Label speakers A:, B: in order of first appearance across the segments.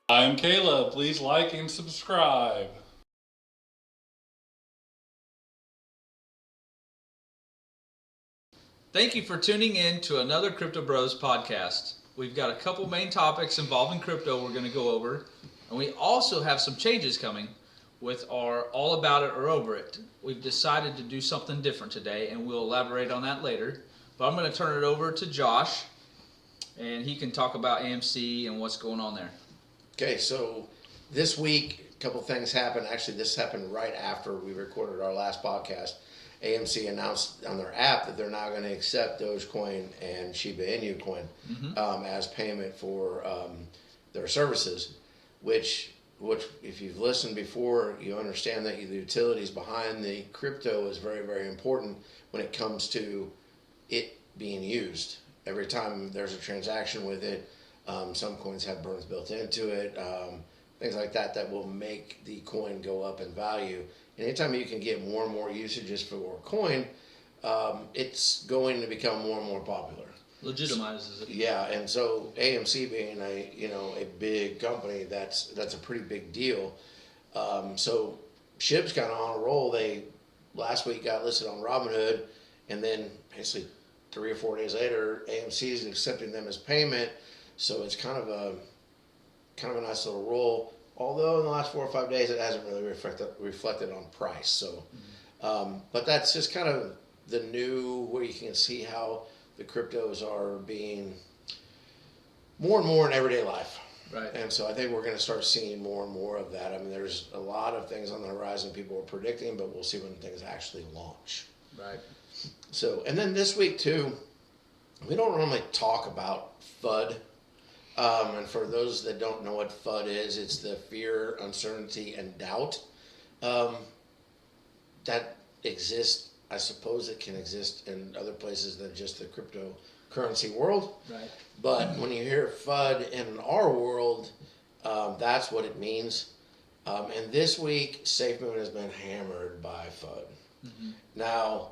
A: I'm Caleb. Please like and subscribe.
B: Thank you for tuning in to another CryptoBros podcast. We've got a couple main topics involving crypto we're going to go over, and we also have some changes coming with our All About It or Over It. We've decided to do something different today, and we'll elaborate on that later. But I'm going to turn it over to Josh, and he can talk about AMC and what's going on there.
C: Okay, so this week, a couple things happened. Actually, this happened right after we recorded our last podcast. AMC announced on their app that they're now going to accept DOGECOIN and SHIB and Ucoin as payment for their services, which if you've listened before, you understand that the utilities behind the crypto is very, very important when it comes to it being used. Every time there's a transaction with it, some coins have burns built into it, things like that will make the coin go up in value. And anytime you can get more and more usages for a coin, it's going to become more and more popular.
B: Legitimizes it.
C: Yeah, and so AMC being a big company, that's a pretty big deal. So SHIB's kind of on a roll. They last week got listed on Robinhood, and then basically 3 or 4 days later, AMC is accepting them as payment. So it's kind of a nice little roll. Although in the last 4 or 5 days, it hasn't really reflected on price. So, but that's just kind of the new, where you can see how the cryptos are being more and more in everyday life.
B: Right.
C: And so I think we're going to start seeing more and more of that. I mean, there's a lot of things on the horizon people are predicting, but we'll see when things actually launch.
B: Right.
C: So, and then this week too, we don't normally talk about FUD. And for those that don't know what FUD is, it's the fear, uncertainty, and doubt that exists. I suppose it can exist in other places than just the cryptocurrency world.
B: Right.
C: But when you hear FUD in our world, that's what it means. And this week, Safemoon has been hammered by FUD. Mm-hmm. Now,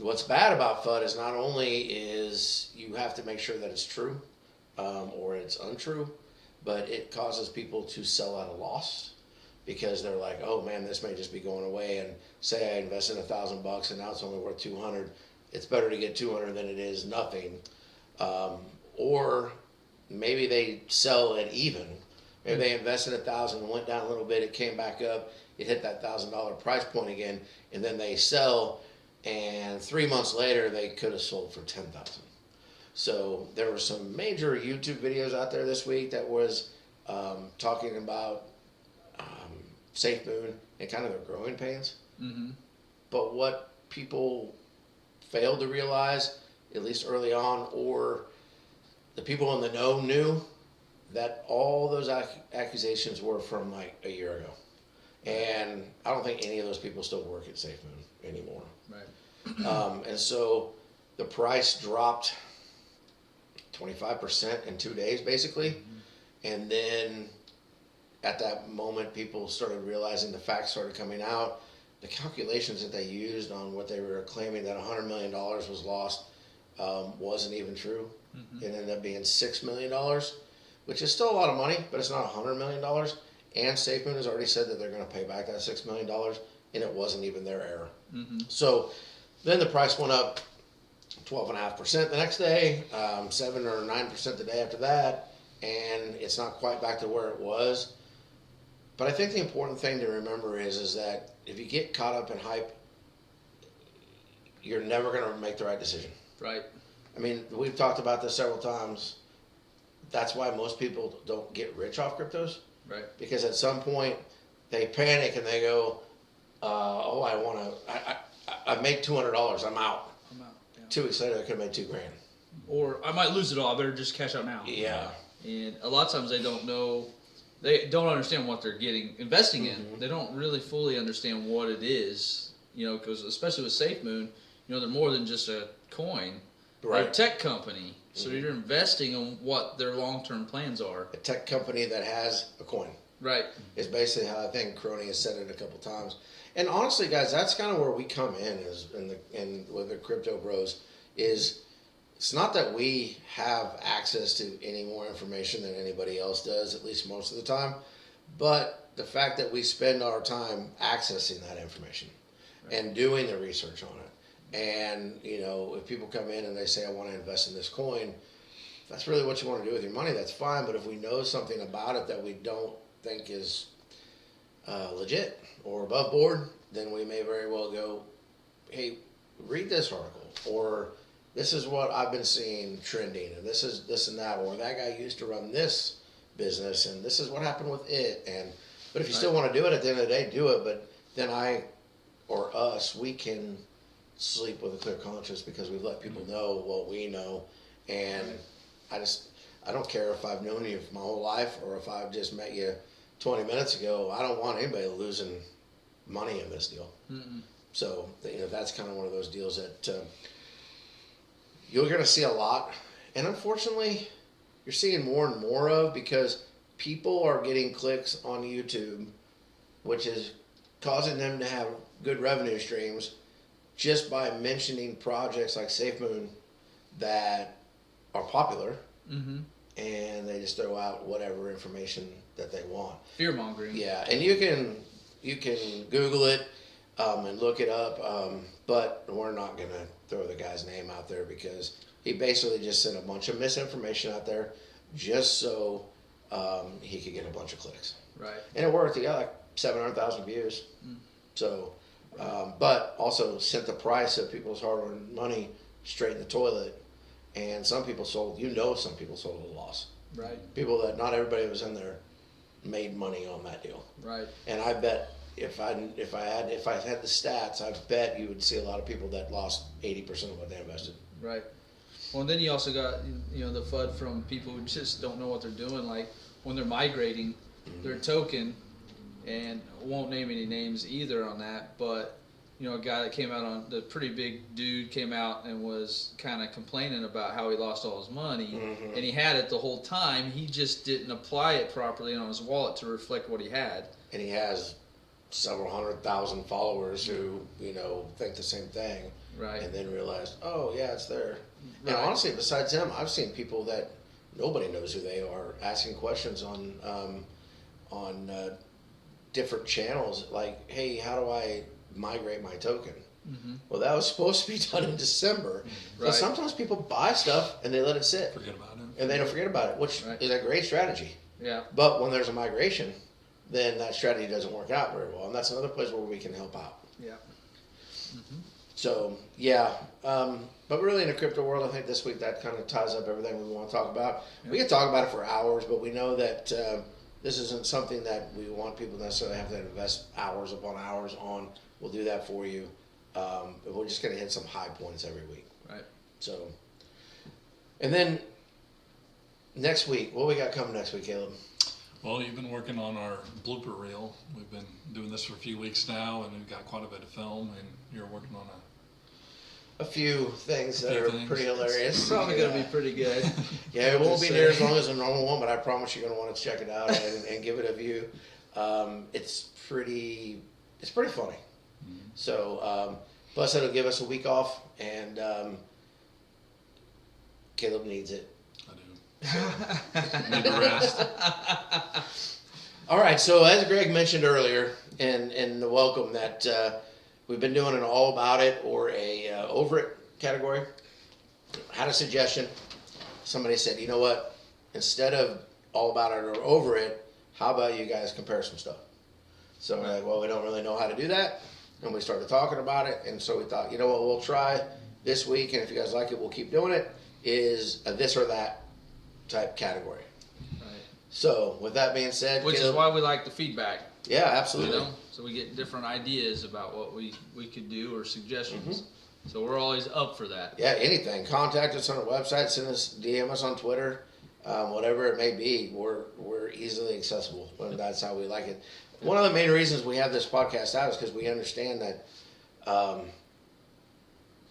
C: what's bad about FUD is not only is you have to make sure that it's true, or it's untrue, but it causes people to sell at a loss because they're like, oh man, this may just be going away. And say I invested $1,000 and now it's only worth 200. It's better to get 200 than it is nothing. Or maybe they sell at even. Maybe they invested 1,000 and went down a little bit. It came back up. It hit that $1,000 price point again, and then they sell. And 3 months later, they could have sold for 10,000. So there were some major YouTube videos out there this week that was talking about Safemoon and kind of their growing pains. Mm-hmm. But what people failed to realize, at least early on, or the people in the know knew, that all those accusations were from like a year ago. And I don't think any of those people still work at Safemoon anymore. Right. And so the price dropped 25% in 2 days, basically. Mm-hmm. And then at that moment, people started realizing, the facts started coming out. The calculations that they used on what they were claiming that $100 million was lost wasn't even true. Mm-hmm. It ended up being $6 million, which is still a lot of money, but it's not $100 million. And Safemoon has already said that they're going to pay back that $6 million, and it wasn't even their error. Mm-hmm. So then the price went up 12.5% the next day, 7 or 9% the day after that, and it's not quite back to where it was. But I think the important thing to remember is that if you get caught up in hype, you're never going to make the right decision.
B: Right.
C: I mean, we've talked about this several times. That's why most people don't get rich off cryptos.
B: Right.
C: Because at some point they panic and they go, I made $200, I'm out. Yeah. 2 weeks later, I could have made $2,000.
B: Or I might lose it all. I better just cash out now.
C: Yeah.
B: And a lot of times they don't know, they don't understand what they're investing in. Mm-hmm. They don't really fully understand what it is, because especially with Safemoon, they're more than just a coin. Right. They're a tech company. So mm-hmm. you're investing in what their long-term plans are.
C: A tech company that has a coin.
B: Right.
C: Is basically how I think Crony has said it a couple times. And honestly, guys, that's kind of where we come in with the CryptoBros is it's not that we have access to any more information than anybody else does, at least most of the time, but the fact that we spend our time accessing that information and doing the research on it. And, if people come in and they say, I want to invest in this coin, if that's really what you want to do with your money, that's fine. But if we know something about it that we don't think is legit or above board, then we may very well go, hey, read this article, or this is what I've been seeing trending, and this is this and that, or that guy used to run this business, and this is what happened with it. But if you still want to do it, at the end of the day, do it. But then we can sleep with a clear conscience because we've let people know what we know. And I don't care if I've known you for my whole life or if I've just met you 20 minutes ago. I don't want anybody losing money in this deal. Mm-mm. So, that's kind of one of those deals that you're going to see a lot. And unfortunately, you're seeing more and more of, because people are getting clicks on YouTube, which is causing them to have good revenue streams just by mentioning projects like Safemoon that are popular, and they just throw out whatever information that they want.
B: Fear mongering.
C: Yeah, and you can Google it and look it up, but we're not gonna throw the guy's name out there because he basically just sent a bunch of misinformation out there just so he could get a bunch of clicks.
B: Right.
C: And it worked. He got like 700,000 views. So, but also sent the price of people's hard-earned money straight in the toilet. And some people sold at a loss.
B: Right.
C: People that not everybody was in there made money on that deal.
B: Right.
C: And I bet if I had the stats, I bet you would see a lot of people that lost 80% of what they invested.
B: Right. Well, and then you also got the FUD from people who just don't know what they're doing, like when they're migrating their token, and I won't name any names either on that, but a guy that came out on the pretty big dude came out and was kind of complaining about how he lost all his money, and he had it the whole time. He just didn't apply it properly on his wallet to reflect what he had.
C: And he has several 100,000 followers who think the same thing,
B: right? And
C: then realize, oh yeah, it's there.
B: Right.
C: And honestly, besides him, I've seen people that nobody knows who they are asking questions on different channels, like, hey, how do I migrate my token? Well, that was supposed to be done in December. Right. But sometimes people buy stuff and they let it sit.
A: Forget about it.
C: And they don't forget about it, which is a great strategy.
B: Yeah.
C: But when there's a migration, then that strategy doesn't work out very well. And that's another place where we can help out.
B: Yeah.
C: So, yeah. But really in the crypto world, I think this week that kind of ties up everything we want to talk about. Yeah. We can talk about it for hours, but we know that this isn't something that we want people to necessarily have to invest hours upon hours on. We'll do that for you. But we're just going to hit some high points every week.
B: Right.
C: So, and then next week, what we got coming next week, Caleb?
A: Well, you've been working on our blooper reel. We've been doing this for a few weeks now, and we've got quite a bit of film, and you're working on
C: a few things that are pretty hilarious.
B: It's probably going to be pretty good.
C: Yeah, it won't be near as long as a normal one, but I promise you're going to want to check it out and give it a view. It's pretty funny. So, plus it'll give us a week off, and Caleb needs it.
A: I do. Need to rest.
C: All right, so as Greg mentioned earlier in the welcome, that we've been doing an all about it or a over it category. Had a suggestion. Somebody said, you know what? Instead of all about it or over it, how about you guys compare some stuff? So we're like, well, we don't really know how to do that. And we started talking about it. And so we thought, you know what, we'll try this week. And if you guys like it, we'll keep doing it. Is a this or that type category. Right. So with that being said,
B: which is why we like the feedback.
C: Yeah, absolutely.
B: So we get different ideas about what we could do or suggestions. So we're always up for that.
C: Yeah, anything. Contact us on our website. Send us, DM us on Twitter. Whatever it may be, we're easily accessible. And that's how we like it. One of the main reasons we have this podcast out is because we understand that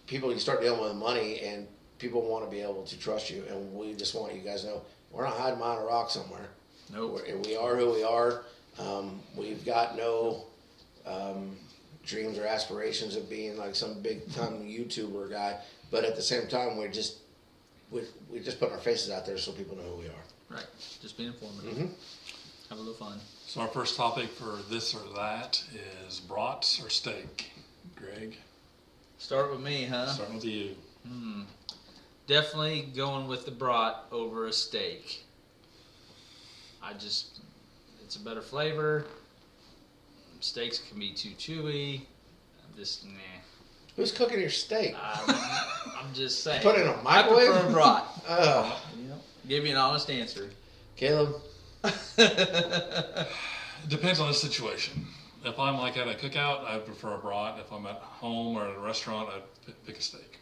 C: people, you start dealing with money and people want to be able to trust you. And we just want you guys to know we're not hiding behind a rock somewhere.
B: No. Nope.
C: We are who we are. We've got no dreams or aspirations of being like some big time YouTuber guy. But at the same time, we're just we just put our faces out there so people know who we are.
B: Right. Just being informative.
C: Mm-hmm.
B: Have a little fun.
A: So our first topic for this or that is brats or steak. Greg,
B: Start with me, huh?
A: starting with you.
B: Definitely going with the brat over a steak. It's a better flavor. Steaks can be too chewy. Just, nah.
C: Who's cooking your steak?
B: I'm just saying.
C: Put it in a microwave?
B: I prefer a brat.
C: Ugh.
B: Give you an honest answer.
C: Caleb?
A: It depends on the situation. If I'm like at a cookout, I prefer a brat. If I'm at home or at a restaurant, I'd pick a steak.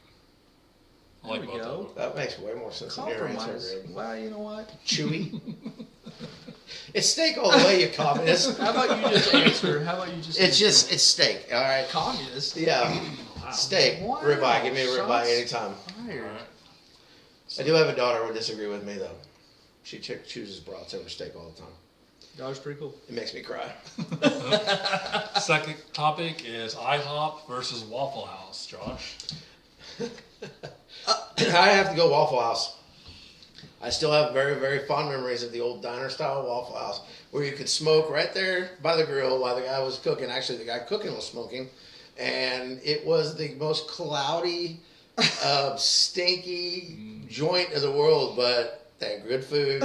A: I like
B: There we
A: both
B: go.
A: of them.
C: That makes way more sense than your answer,
B: Compromise.
C: Greg.
B: Well, you know what?
C: Chewy. It's steak all the way, you communist.
B: How about you just answer?
C: It's steak, all right?
B: Communist.
C: Yeah.
B: Wow.
C: Steak.
B: Wow.
C: Ribeye. Give me a
B: Shots
C: ribeye anytime.
B: fired.
A: All right.
C: I do have a daughter who would disagree with me, though. She chooses brats over steak all the time.
B: That was pretty cool.
C: It makes me cry.
A: Second topic is IHOP versus Waffle House. Josh.
C: I have to go Waffle House. I still have very, very fond memories of the old diner-style Waffle House where you could smoke right there by the grill while the guy was cooking. Actually, the guy cooking was smoking. And it was the most cloudy, stinky joint in the world, but they had good food,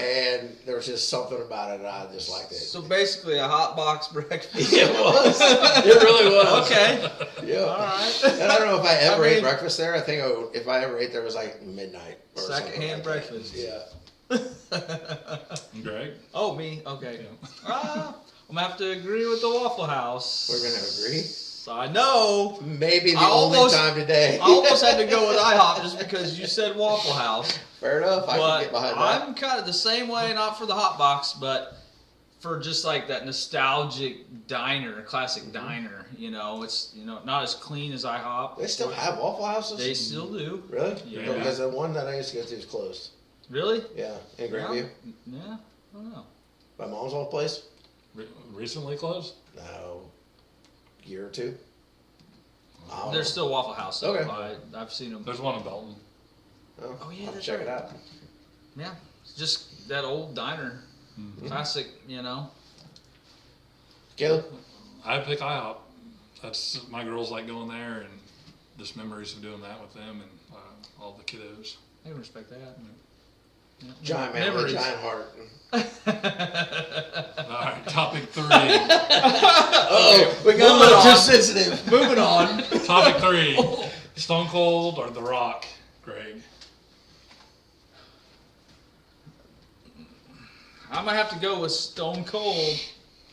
C: and there was just something about it, and I just liked it.
B: So basically, a hot box breakfast.
C: It was. It really was.
B: Okay.
C: Yeah.
B: All right.
C: And I don't know if I ever ate
B: mean-
C: breakfast there. I think if I ever ate there, it was like midnight or something
B: Secondhand
C: like
B: breakfast.
C: that. Yeah.
A: Greg.
B: Oh, me? Okay.
A: Yeah.
B: I'm going to have to agree with the Waffle House.
C: We're gonna agree.
B: I know.
C: Maybe the
B: I
C: only
B: almost-
C: time today.
B: I almost had to go with IHOP just because you said Waffle House.
C: Fair enough. I can
B: But
C: get behind that.
B: I'm kind of the same way, not for the hot box, but for just like that nostalgic diner, classic diner. You know, it's not as clean as IHOP.
C: They still have Waffle Houses?
B: They still do.
C: Really?
B: Yeah.
C: Because the one that I used to go to is closed.
B: Really?
C: Yeah, in Grandview.
B: Yeah. I don't know.
C: My mom's old place.
A: Recently closed.
C: No, year or two.
B: There's still Waffle House. Though.
C: Okay.
B: I've seen them.
A: There's one in Belton.
B: Oh, yeah,
C: I'll
B: that's
C: check it
B: right.
C: out.
B: Yeah, it's just that old diner, classic.
C: Caleb.
A: I pick IHOP. That's my girls like going there, and just memories of doing that with them and all the kiddos.
B: I can respect that. Yeah.
C: Giant man with a
B: Memories.
C: giant heart.
A: All right, topic 3.
C: Oh, we got a little too sensitive.
B: Moving on.
A: Topic 3. Stone Cold or The Rock, Greg?
B: I'm gonna have to go with Stone Cold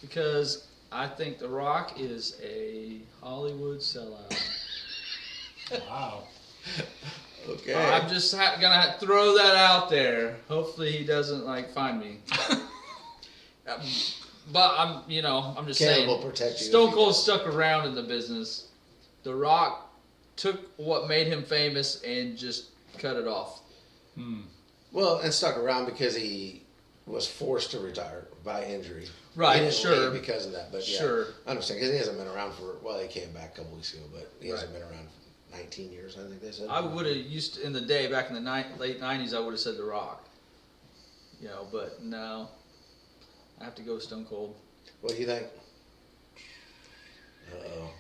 B: because I think The Rock is a Hollywood sellout.
A: Wow.
C: Okay.
B: I'm just gonna throw that out there. Hopefully he doesn't find me. But I'm just
C: Caleb
B: saying.
C: will protect you.
B: Stone Cold stuck around in the business. The Rock took what made him famous and just cut it off.
C: Well, and stuck around because he was forced to retire by injury.
B: Right,
C: He didn't
B: sure.
C: leave because of that, but yeah,
B: Sure.
C: I understand because he hasn't been around he came back a couple weeks ago, but he hasn't
B: Right.
C: been around for 19 years, I think they said.
B: I would have in the day back in the late '90s. I would have said The Rock. But no, I have to go Stone Cold.
C: What do you think? Uh-oh.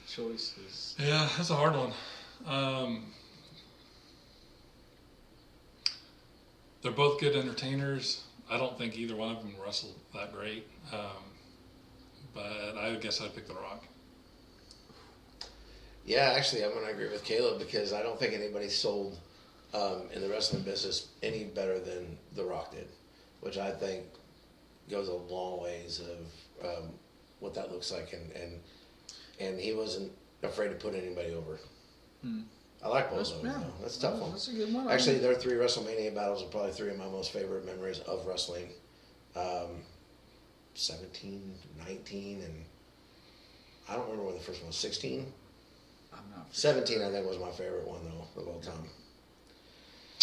B: Choices.
A: Yeah, that's a hard one. They're both good entertainers. I don't think either one of them wrestled that great. But I guess I'd pick The Rock.
C: Yeah, actually, I'm going to agree with Caleb because I don't think anybody sold in the wrestling business any better than The Rock did, which I think goes a long ways of what that looks like, and he wasn't afraid to put anybody over. I like both of them. Though. That's a tough one.
B: That's a good one.
C: Actually, their 3 WrestleMania battles are probably 3 of my most favorite memories of wrestling. 17, 19, and I don't remember when the first one was. 16?
B: I'm not.
C: 17, I think, was my favorite one, though, of all time.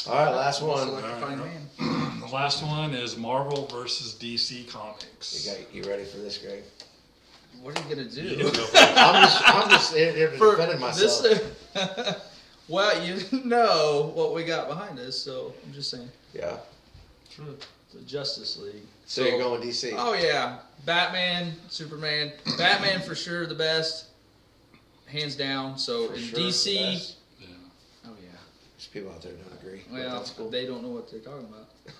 C: All right, last one.
A: The last one is Marvel versus DC Comics.
C: You ready for this, Greg?
B: What are you gonna do?
A: You can go for it.
C: I'm just here defending myself.
B: Well, you know what we got behind us, so I'm just saying.
C: Yeah.
A: True.
B: The Justice League.
C: So you're going DC.
B: Oh yeah, Batman, Superman, Batman for sure the best, hands down. So
C: For
B: in
C: sure,
B: DC,
C: the best.
A: Yeah.
B: oh yeah.
C: There's people out there who don't agree. but
B: Well,
C: that's cool.
B: they don't know what they're talking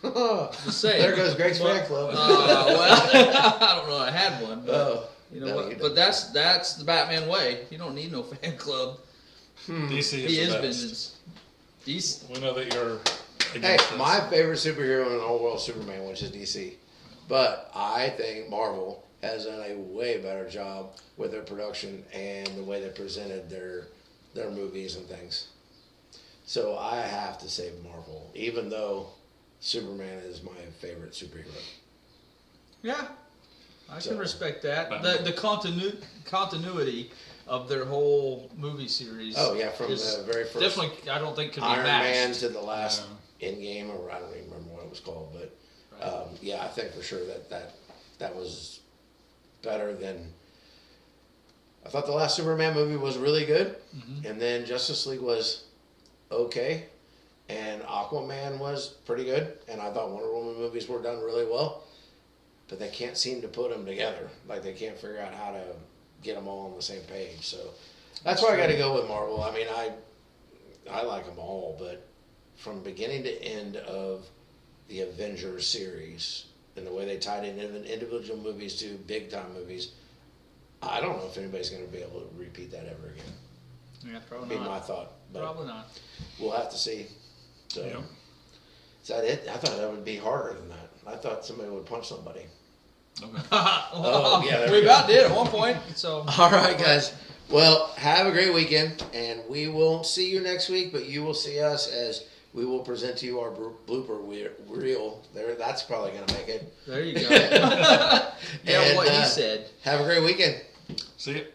B: about. Just saying.
C: There goes Greg's fan club.
B: Well, I don't know. I had one, but
C: Oh,
B: you know
C: no,
B: what?
C: you
B: But
C: don't.
B: that's the Batman way. You don't need no fan club.
A: DC is
B: He
A: the
B: is
A: best.
B: vengeance. DC.
A: We know that you're
C: Hey,
A: against this.
C: my favorite superhero in the whole world is Superman, which is DC. But I think Marvel has done a way better job with their production and the way they presented their movies and things. So I have to say Marvel, even though Superman is my favorite superhero.
B: Yeah, I
C: So,
B: can respect that.
A: Batman.
B: The continuity of their whole movie series.
C: Oh yeah, from
B: is
C: the very first
B: definitely, I don't think could be
C: Iron Man
B: matched.
C: to the last Endgame, or I don't even remember what it was called, but
B: Right.
C: yeah, I think for sure that was better than. I thought the last Superman movie was really good, and then Justice League was okay, and Aquaman was pretty good, and I thought Wonder Woman movies were done really well, but they can't seem to put them together. Like they can't figure out how to get them all on the same page. So that's why I got to go with Marvel. I mean, I like them all, but from beginning to end of the Avengers series and the way they tied in individual movies to big time movies, I don't know if anybody's going to be able to repeat that ever again.
B: Yeah,
C: Would
B: probably
C: be my
B: not.
C: thought, but
B: Probably not.
C: we'll have to see. So,
A: Yep.
C: is that it? I thought that would be harder than that. I thought somebody would punch somebody.
A: Okay.
C: Oh, yeah, there
B: we
C: we go.
B: about did at one point. So
C: All right, guys. Well, have a great weekend, and we won't see you next week, but you will see us as we will present to you our blooper reel. There, that's probably going to make it.
B: there you go. Yeah,
C: And,
B: what he said.
C: Have a great weekend.
A: See you.